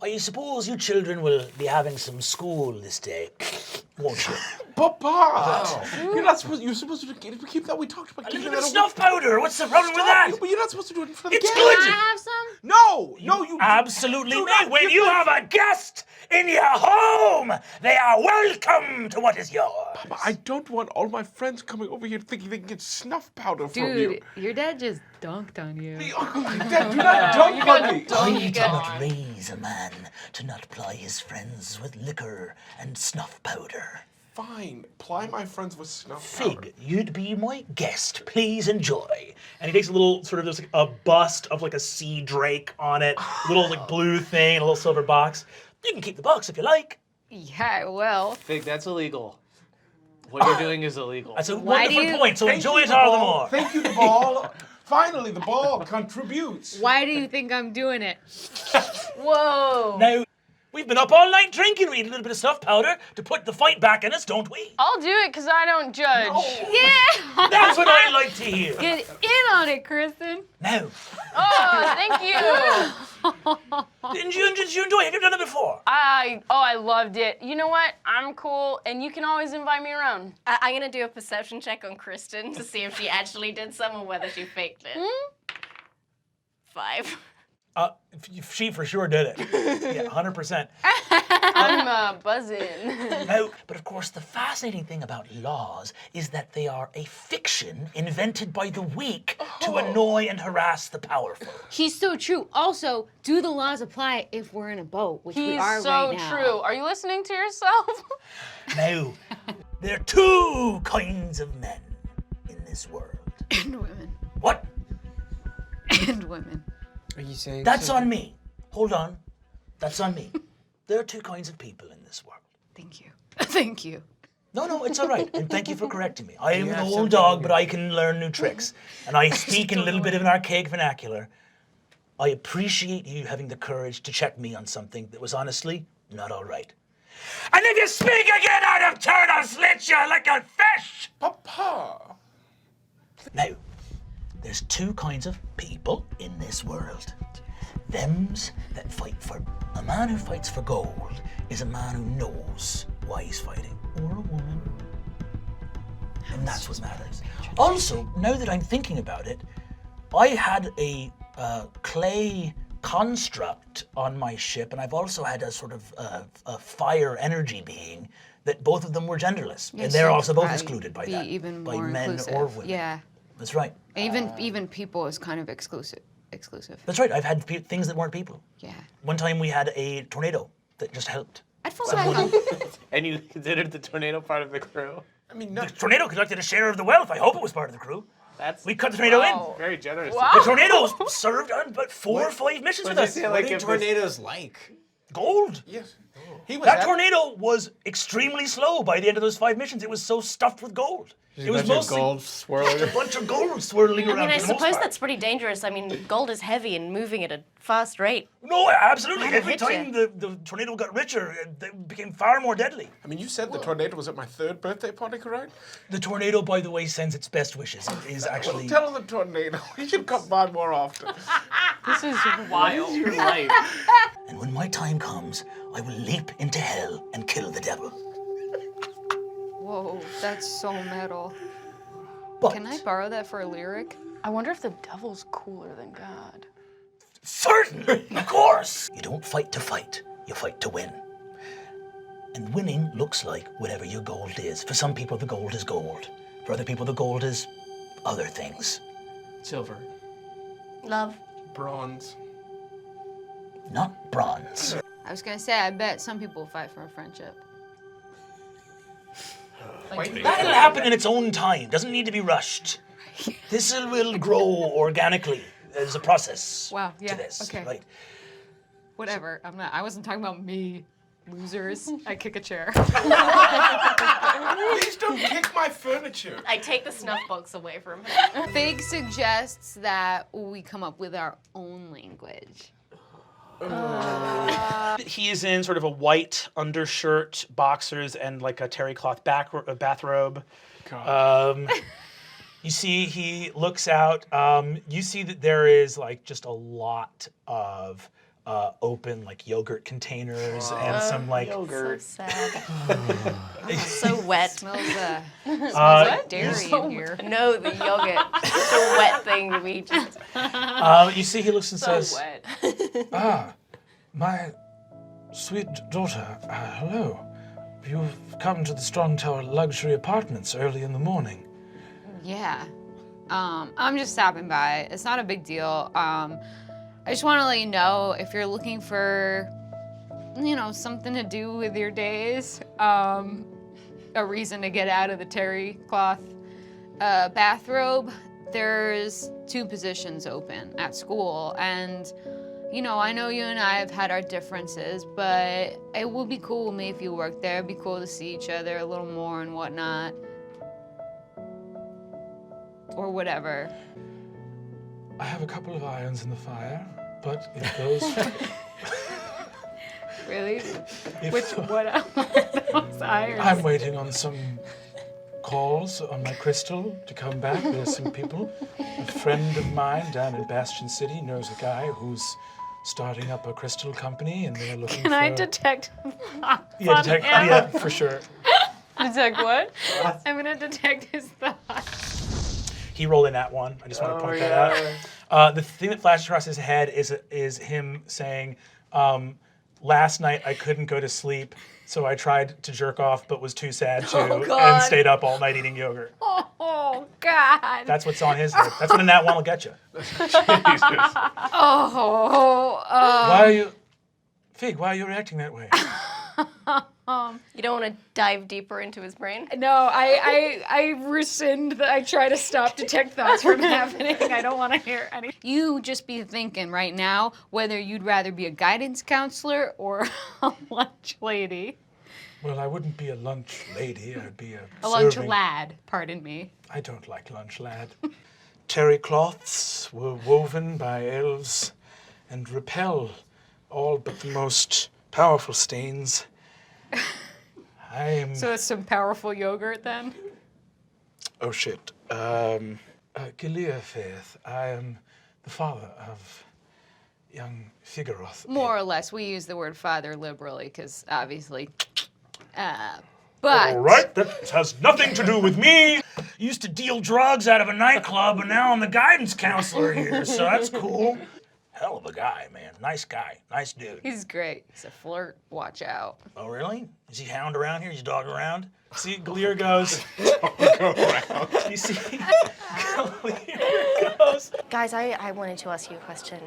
I suppose you children will be having some school this day, won't you? Papa! You're supposed to keep that. We talked about A keeping little bit that of snuff powder. What's the problem with Stop! that? But you're not supposed to do it in front of the It's guests. good. Can I have some? No, you Absolutely do not. not When give you them- have a guest in your home, they are welcome to what is yours. But I don't want all my friends coming over here thinking they can get snuff powder from you. Dude, your dad just dunked on you. Dad, do not dunk on me. I did not raise a man to not ply his friends with liquor and snuff powder. Fine, ply my friends with snuff powder. Fig, you'd be my guest. Please enjoy. And he takes a little sort of just like a bust of like a sea drake on it, a little like blue thing, a little silver box. You can keep the box if you like. Yeah, well. Fig, that's illegal. What you're doing is illegal. That's a Why do wonderful you- point, so Thank enjoy you, it all the ball. more. Thank you, the ball. Finally, the ball contributes. Why do you think I'm doing it? Whoa. Now, we've been up all night drinking. We need a little bit of snuff powder to put the fight back in us, don't we? I'll do it because I don't judge. Yeah. That's what I like to hear. Get in on it, Kristen. Now, Oh, thank you. did you enjoy it? Have you done it before? I loved it. You know what? I'm cool, and you can always invite me around. I'm gonna do a perception check on Kristen to see if she actually did some or whether she faked it. 5. She for sure did it. Yeah, 100%. I'm buzzing. Now, but of course, the fascinating thing about laws is that they are a fiction invented by the weak to annoy and harass the powerful. He's so true. Also, do the laws apply if we're in a boat, which we He's are so right now? true. Are you listening to yourself? Now, there are two kinds of men in this world. And women. What? And women. Are you saying That's on me. Hold on. That's on me. There are two kinds of people in this world. Thank you. Thank you. No, it's all right. And thank you for correcting me. I am an have old something dog, in but I can learn new tricks. And I speak in a little bit of an archaic vernacular. I appreciate you having the courage to check me on something that was honestly not all right. And if you speak again out of turn, I'll slit you like a fish! Papa. Now, there's two kinds of people in this world. Thems that fight for... A man who fights for gold is a man who knows why he's fighting. Or a woman. And that's what matters. Also, now that I'm thinking about it, I had a clay construct on my ship, and I've also had a sort of a fire energy being that both of them were genderless. Yeah, and so they're you also could both probably excluded by be that. even by more men inclusive. or women. Yeah. That's right. Even people is kind of exclusive. That's right. I've had things that weren't people. Yeah. One time we had a tornado that just helped. I'd fall back on. And you considered the tornado part of the crew? I mean, The tornado collected a share of the wealth. I hope it was part of the crew. That's We cut the tornado Wow. very generous. Wow. in. The tornado served on about 4 or 5 missions with What'd you us. say, What like, are if tornadoes like? Gold. yes. He was That at- tornado was extremely slow by the end of those 5 missions. It was so stuffed with gold. It was mostly gold swirling. a bunch of gold swirling I around. mean, I for the most suppose part. that's pretty dangerous. I mean, gold is heavy and moving at a fast rate. No, absolutely. That'll Every hit time the tornado got richer, it became far more deadly. I mean, you said the tornado was at my 3rd birthday party, correct? The tornado, by the way, sends its best wishes. It is actually... Tell the tornado he should come by more often. This is What wild. is your life? And when my time comes, I will leap into hell and kill the devil. Whoa, that's so metal. But Can I borrow that for a lyric? I wonder if the devil's cooler than God. certainly, of course, you don't fight to fight. You fight to win. And winning looks like whatever your gold is. For some people, the gold is gold. For other people, the gold is other things. Silver. Love. Bronze. Not bronze. I was gonna say, I bet some people fight for a friendship. That'll happen in its own time. Doesn't need to be rushed. This will grow organically. There's a process Wow, yeah, to this. okay. Right. Whatever. I wasn't talking about me, losers. I kick a chair. Please don't kick my furniture. I take the snuff box away from her. Fig suggests that we come up with our own language. He is in sort of a white undershirt, boxers, and like a terry cloth bathrobe. You see, he looks out. You see that there is like just a lot of open like yogurt containers and some like So sad. So wet. Smells smells Uh, like dairy in here. No, the yogurt. It's a wet thing that we just. you see, he looks and So says, wet. Ah, my sweet daughter, hello. You've come to the Strong Tower Luxury Apartments early in the morning. Yeah. I'm just stopping by. It's not a big deal. I just want to let you know if you're looking for, something to do with your days, a reason to get out of the terry cloth bathrobe, there's 2 positions open at school. And, I know you and I have had our differences, but it would be cool with me if you worked there. It'd be cool to see each other a little more and whatnot. Or whatever. I have a couple of irons in the fire, but if those... Really? if, What are those irons? I'm waiting on some calls on my crystal to come back. There's some people. A friend of mine down in Bastion City knows a guy who's starting up a crystal company, and they're looking Can for... I detect? yeah, detect, yeah, for sure. Detect what? I'm gonna detect his thoughts. He rolled in that one. I just want to point that out. The thing that flashes across his head is him saying, last night I couldn't go to sleep, so I tried to jerk off but was too sad to and stayed up all night eating yogurt. Oh God. That's what's on his head. That's what a nat one will get you. Oh. Why are you... Fig, why are you reacting that way? You don't want to dive deeper into his brain? No, I rescind. I try to stop detect thoughts from happening. I don't want to hear any. You just be thinking right now whether you'd rather be a guidance counselor or a lunch lady. Well, I wouldn't be a lunch lady. I'd be A lunch serving- lad, pardon me. I don't like lunch, lad. Terry cloths were woven by elves and repel all but the most powerful stains. I'm... So it's some powerful yogurt then? Oh, shit. Gilead Faith, I am the father of young Figoroth. More or less. We use the word father liberally because obviously. But. All right, that has nothing to do with me. Used to deal drugs out of a nightclub, and now I'm the guidance counselor here, so that's cool. Hell of a guy, man. Nice guy. Nice dude. He's great. He's a flirt. Watch out. Oh, really? Is he hound around here? Is he dog around? See, Gleer goes. You see? Gleer goes. Guys, I wanted to ask you a question.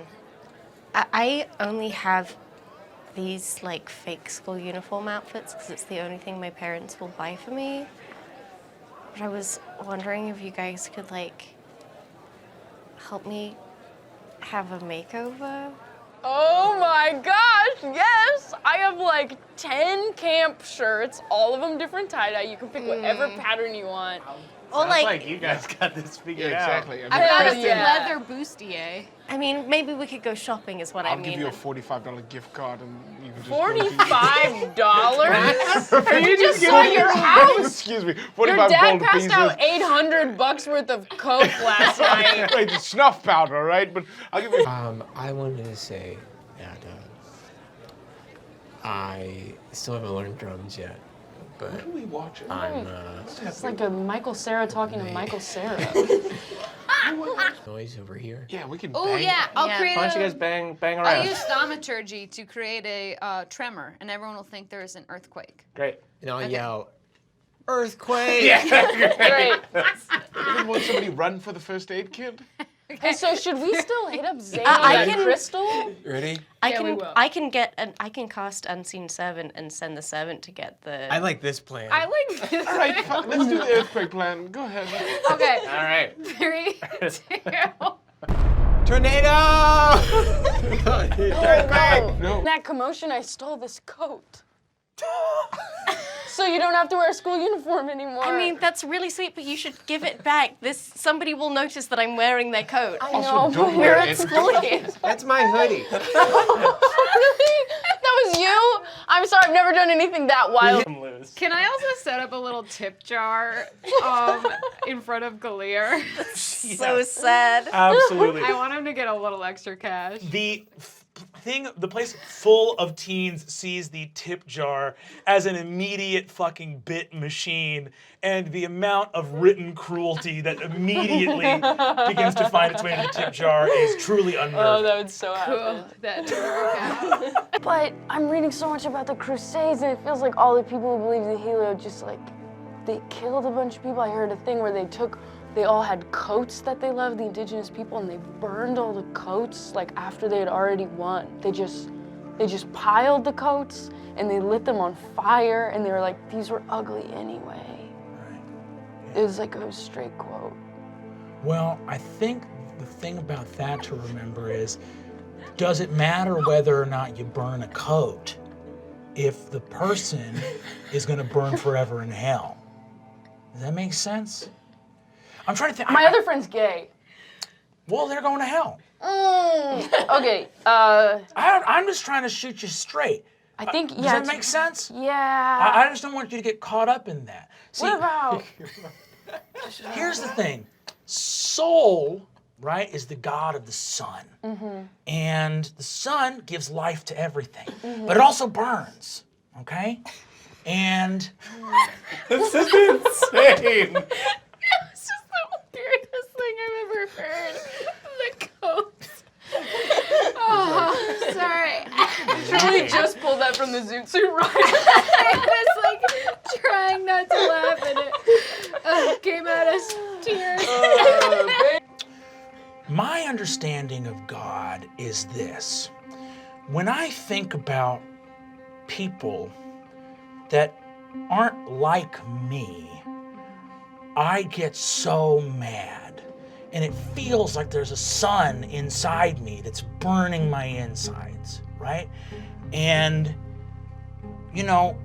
I only have these like fake school uniform outfits because it's the only thing my parents will buy for me. But I was wondering if you guys could like help me have a makeover. Oh my gosh, yes! I have like 10 camp shirts, all of them different tie-dye. You can pick whatever pattern you want. Or Sounds like, you guys got this figured Yeah, out. exactly. I've got Hell a yeah. leather bustier. I mean, maybe we could go shopping is what I I'll mean. give you a $45 gift card and you can just $45? Are You just saw your house. Excuse me. Your 45 dad gold passed pieces. out $800 worth of coke last night. Wait, it's snuff powder, right? But I'll give you. I wanted to say that I still haven't learned drums yet, but What are we watching? I'm It's like a Michael Cera talking to Michael Cera. noise over here. Yeah, we can. Oh bang. yeah, I'll Yeah. create Why don't you a. guys bang I'll around? use thaumaturgy to create a tremor, and everyone will think there is an earthquake. Great. And I'll yell, "Earthquake!" Great. Even want somebody run for the first aid kit? Hey, so should we still hit up Zane I and can- Crystal? Ready? Yeah, we will. I can cast Unseen Servant and send the servant to get the. I like this plan. I like this. All right, fine. Let's do the earthquake plan. Go ahead. Okay. All right. 3, 2. Tornado! Earthquake! No. In that commotion, I stole this coat. So you don't have to wear a school uniform anymore. I mean, that's really sweet, but you should give it back. Somebody will notice that I'm wearing their coat. I Also, know, don't but wear we're at it. school here. That's my hoodie. Really? That was you? I'm sorry, I've never done anything that wild. Can I also set up a little tip jar in front of Galir? So sad. Absolutely. I want him to get a little extra cash. The the place full of teens sees the tip jar as an immediate fucking bit machine, and the amount of written cruelty that immediately begins to find its way into the tip jar is truly unnerving. Oh, that would so happen. That didn't work out. But I'm reading so much about the Crusades, and it feels like all the people who believe the Helio just like, they killed a bunch of people. I heard a thing where they all had coats that they loved, the indigenous people, and they burned all the coats like after they had already won. They just piled the coats and they lit them on fire, and they were like, these were ugly anyway. It was like a straight quote. Well, I think the thing about that to remember is, does it matter whether or not you burn a coat if the person is going to burn forever in hell? Does that make sense? I'm trying to think. My other friend's gay. Well, they're going to hell. Okay, I'm just trying to shoot you straight. I think, Does yeah. that make sense? Yeah. I just don't want you to get caught up in that. See, What about? here's the thing. Sol, right, is the god of the sun. And the sun gives life to everything. But it also burns, okay? And This is insane. It's just the weirdest thing I've ever heard. The coats. Oh, sorry. Julie just pulled that from the Zoot Suit Rider. I was like trying not to laugh, and it came out as tears. my understanding of God is this. When I think about people that aren't like me, I get so mad. And it feels like there's a sun inside me that's burning my insides, right? And, you know,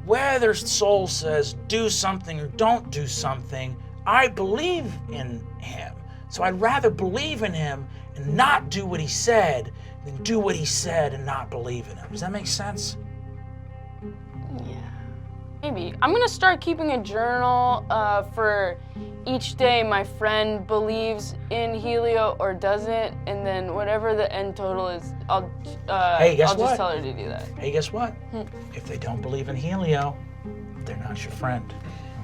whether Sol says do something or don't do something, I believe in him. So I'd rather believe in him and not do what he said than do what he said and not believe in him. Does that make sense? Yeah, maybe. I'm gonna start keeping a journal for each day my friend believes in Helio or doesn't, and then whatever the end total is, I'll Hey, guess I'll what? just tell her to do that. Hey, guess what? If they don't believe in Helio, they're not your friend,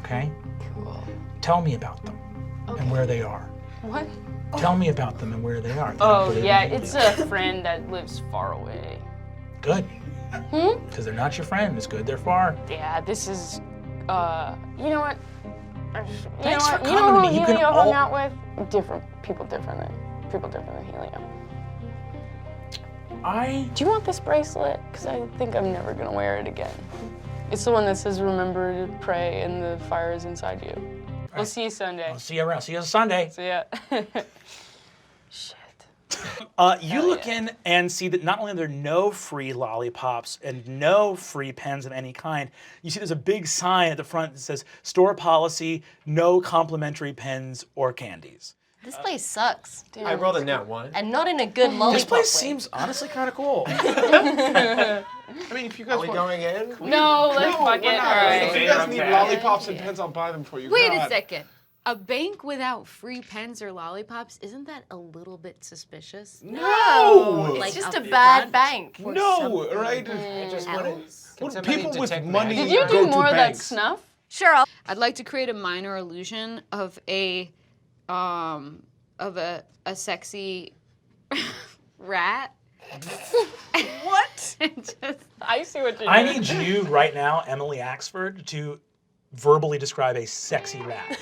okay? Cool. Tell me about them and where they are. What? Tell me about them and where they are. They don't Oh believe in yeah, Helio. it's a friend that lives far away. Good. Because they're not your friend. It's good they're far. Yeah, this is, you know what? Thanks for You coming know to who me. You can Helio hung all- out with? Different people, different than Helio. Do you want this bracelet? Because I think I'm never gonna wear it again. It's the one that says "Remember to pray, and the fire is inside you." We'll see you Sunday. I'll see you around. See you on Sunday. See ya. Shit. You look in and see that not only are there no free lollipops and no free pens of any kind, you see there's a big sign at the front that says store policy, no complimentary pens or candies. This place sucks. I rolled a nat one. And not in a good lollipop This place way. seems honestly kind of cool. I mean, if you guys Are we want, going in? No, let's fuck it. we're All not. right. If you guys need lollipops and pens, I'll buy them for you. Wait a God. second. A bank without free pens or lollipops, isn't that a little bit suspicious? No! It's just a bad bank. No, right? What People with money Did you go do to more of that banks. snuff? Sure, I'd like to create a minor illusion of a sexy rat. What? Just I see what you're I doing. need you right now, Emily Axford, to verbally describe a sexy rat.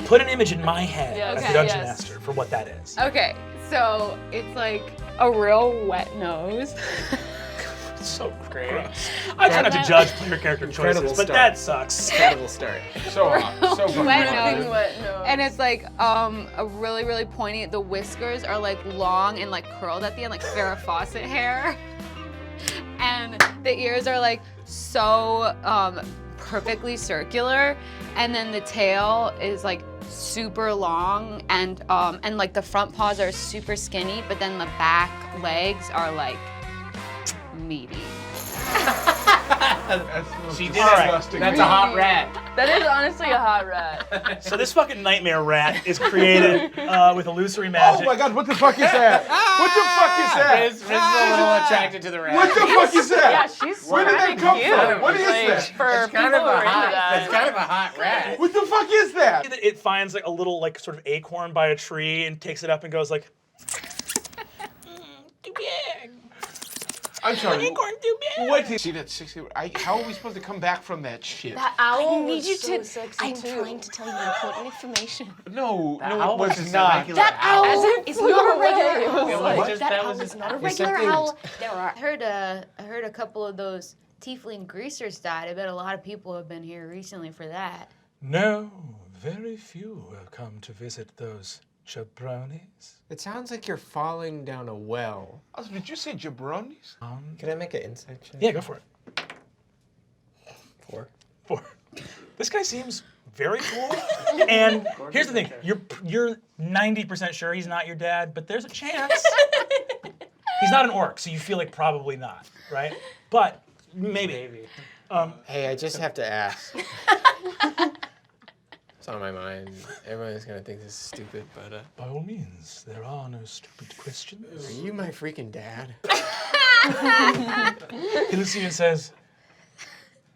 Put an image in my head Yes. as Okay, the Dungeon yes. Master for what that is. Okay, so it's like a real wet nose. So gross. I try not to judge player character Incredible choices, but start. that sucks. Incredible start. So hot. So fucking Wet hot. nose. Wet nose. And it's like a really, really pointy. The whiskers are like long and like curled at the end, like Farrah Fawcett hair. And the ears are like so perfectly circular. And then the tail is like super long, and like the front paws are super skinny, but then the back legs are like meaty. She did All it. right. That's a hot rat. That is honestly a hot rat. So this fucking nightmare rat is created with illusory Oh magic. my god, what the fuck is that? What the fuck is that? Riz is a little attracted to the rat. What the fuck is that? Yeah, she's Where did that kinda come cute. from? What is Like, that? For It's kind people of who a are into hot. that. It's kind of a hot rat. What the fuck is that? It finds like a little like sort of acorn by a tree and takes it up and goes like, too big. I'm sorry. Acorn too big. What is? See that 60? How are we supposed to come back from that shit? That owl I need was you so to. sexy I'm too. trying to tell you important information. No, no, owl it was was just a not. regular That owl is not a regular It was owl. like- That that owl was is not a except regular it- owl. There are. I heard a couple of those tiefling greasers died. I bet a lot of people have been here recently for that. No, very few have come to visit those jabronis. It sounds like you're falling down a well. Also, did you say jabronis? Can I make an insight check? Yeah, go for it. 4. 4. This guy seems very cool. And here's the thing: you're 90% sure he's not your dad, but there's a chance. He's not an orc, so you feel like probably not, right? But maybe. Hey, I just have to ask. It's on my mind. Everyone's gonna think this is stupid, but By all means, there are no stupid questions. are you my freaking dad? Elysian says,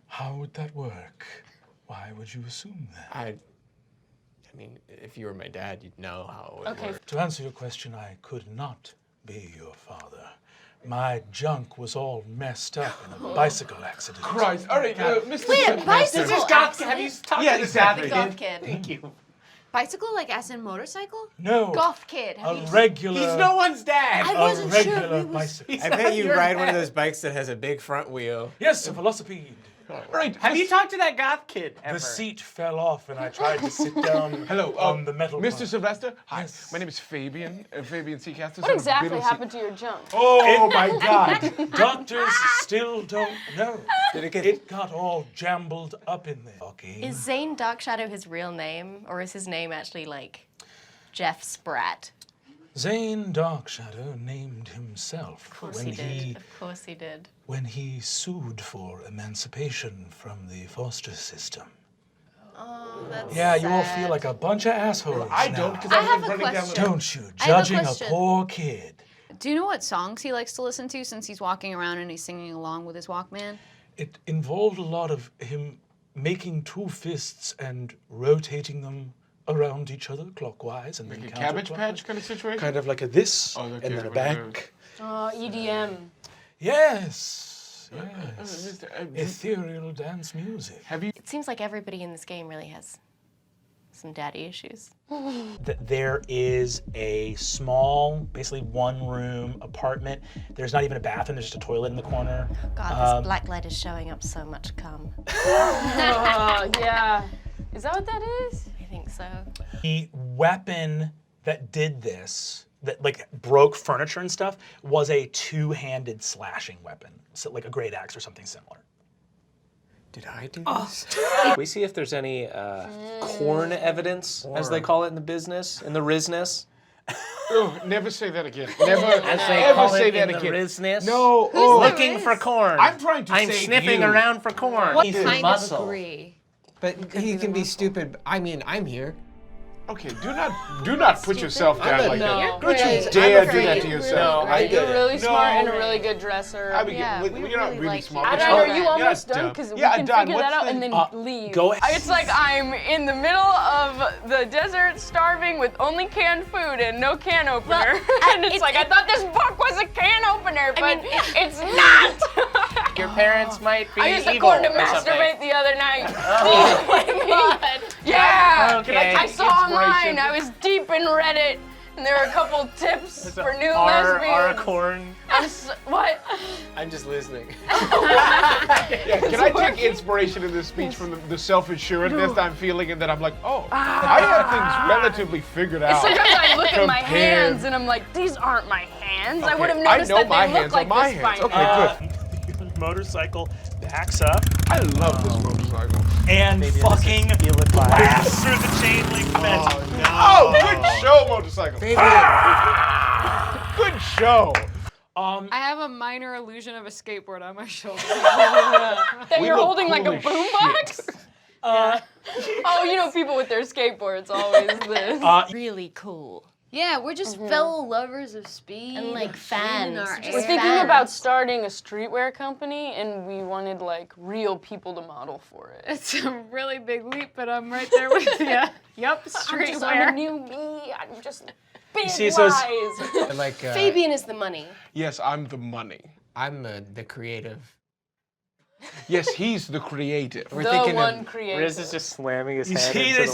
how would that work? Why would you assume that? I mean, if you were my dad, you'd know how it would Okay. work. To answer your question, I could not be your father. My junk was all messed up in a bicycle accident. Christ. All right, Mr. Wait, bicycle Have you talked Yeah, to this exactly. Goth kid. Thank you. Bicycle, like as in motorcycle? No, Goth kid. a regular, He's no one's dad. I a wasn't sure. regular bicycle. I bet you ride one of those bikes that has a big front wheel. Yes, a velocipede. All right, Have you talked to that goth kid ever? The seat fell off and I tried to sit down Hello, on the metal Mr. part. Sylvester? Hi, Yes. my name is Fabian, Fabian Seacaster. What exactly happened to your junk? Oh my god. Doctors still don't know. Did it get It got all jumbled up in there. Okay. Is Zane Darkshadow his real name, or is his name actually like Jeff Spratt? Zane Darkshadow named himself Of course he did. Of course he did. when he sued for emancipation from the foster system. Oh, that's Yeah, you all sad. feel like a bunch of assholes I now. don't, because I I've have been a running down the... question. Don't you? I have a Judging a question. poor kid. Do you know what songs he likes to listen to since he's walking around and he's singing along with his Walkman? It involved a lot of him making two fists and rotating them around each other clockwise and Like then a Cabbage counterclockwise. Patch kind of situation? Kind of like a this Oh, okay, and then a whatever. back. Oh, EDM. Yes. Yes. Mr. Ethereal dance music. Have you... It seems like everybody in this game really has some daddy issues. There is a small, basically one-room apartment. There's not even a bathroom. There's just a toilet in the corner. God, this black light is showing up so much cum. Oh, yeah. Is that what that is? I think so. The weapon that did this, that like broke furniture and stuff, was a two-handed slashing weapon, so like a great axe or something similar. Did I do Oh. this? We see if there's any corn evidence, as they call it in the business, in the Rizness. Oh, never say that again. Never, As they ever call say it that in again. the Rizness. No, oh, Looking for corn. I'm trying to I'm save sniffing you. around for corn. What He's kind muscle. of agree? But he can be stupid. I mean, I'm here. Okay, do not put yourself down like that. No. Don't you Right. dare I'm do that afraid. to yourself. No, I You're did it. really smart and a No. really good dresser. I mean, Yeah, you're we not really really like smart. you. but I you're- know, are you you're almost not done? dumb. Because we Yeah, can done. figure that What's out the- and then leave. Go It's like I'm in the middle of the desert starving with only canned food and no can opener. And it's like, I thought this book was a can opener, but it's not! Your parents might be I used the evil corn to or something. masturbate the other night. Oh Yeah! Okay. I saw online, I was deep in Reddit, and there were a couple tips for new Are lesbians. corn. What? I'm just listening. Yeah, can I take inspiration in this speech from the self-assuredness I'm feeling, and then I'm like, oh, I have things relatively figured out. Sometimes I look at my Compared- hands and I'm like, these aren't my hands. I Okay, would have I noticed know that my they look hands like are my this hands. by Okay, now. good. Motorcycle backs up I love this motorcycle. and fucking blasts through the chain link fence. Oh, good show, motorcycle. Good show. I have a minor illusion of a skateboard on my shoulder. That We you're look holding like cool a as boombox? Oh, you know, people with their skateboards always this. Really cool. Yeah, we're just fellow lovers of speed And, like, flying in fans. our Just air. We're thinking fans. about starting a streetwear company, and we wanted like real people to model for it. It's a really big leap, but I'm right there with you. Yep, I'm a streetwear. new me. I'm just big see, so it's- wise. Like Fabian is the money. Yes, I'm the money. I'm the creative. Yes, he's the creative. We're The thinking one of creative. Riz is just slamming his You head see into this